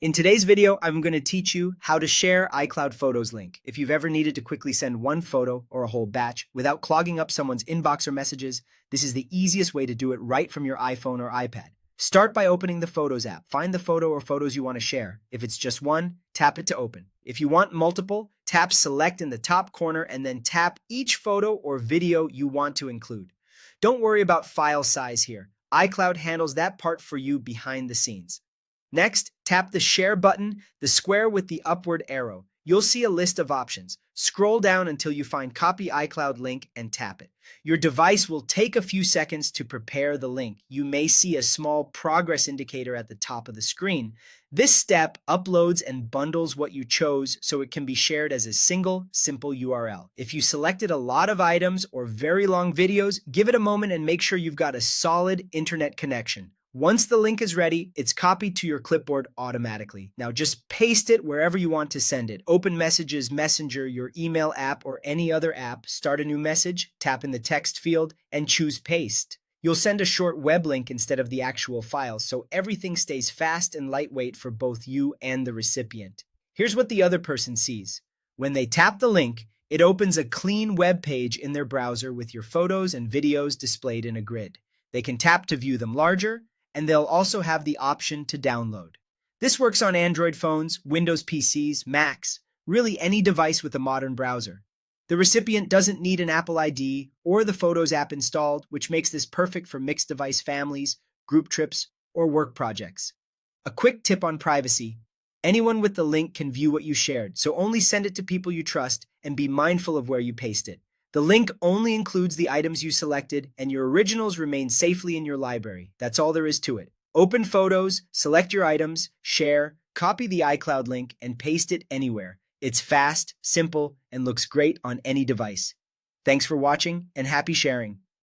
In today's video, I'm going to teach you how to share iCloud Photos link. If you've ever needed to quickly send one photo or a whole batch without clogging up someone's inbox or messages, this is the easiest way to do it right from your iPhone or iPad. Start by opening the Photos app. Find the photo or photos you want to share. If it's just one, tap it to open. If you want multiple, tap Select in the top corner and then tap each photo or video you want to include. Don't worry about file size here. iCloud handles that part for you behind the scenes. Next, tap the Share button, the square with the upward arrow. You'll see a list of options. Scroll down until you find Copy iCloud link and tap it. Your device will take a few seconds to prepare the link. You may see a small progress indicator at the top of the screen. This step uploads and bundles what you chose so it can be shared as a single, simple URL. If you selected a lot of items or very long videos, give it a moment and make sure you've got a solid internet connection. Once the link is ready, it's copied to your clipboard automatically. Now just paste it wherever you want to send it. Open Messages, Messenger, your email app, or any other app. Start a new message, tap in the text field, and choose Paste. You'll send a short web link instead of the actual file, so everything stays fast and lightweight for both you and the recipient. Here's what the other person sees. When they tap the link, it opens a clean web page in their browser with your photos and videos displayed in a grid. They can tap to view them larger, and they'll also have the option to download. This works on Android phones, Windows PCs, Macs, really any device with a modern browser. The recipient doesn't need an Apple ID or the Photos app installed, which makes this perfect for mixed device families, group trips, or work projects. A quick tip on privacy: anyone with the link can view what you shared, so only send it to people you trust and be mindful of where you paste it. The link only includes the items you selected, and your originals remain safely in your library. That's all there is to it. Open Photos, select your items, share, copy the iCloud link, and paste it anywhere. It's fast, simple, and looks great on any device. Thanks for watching, and happy sharing.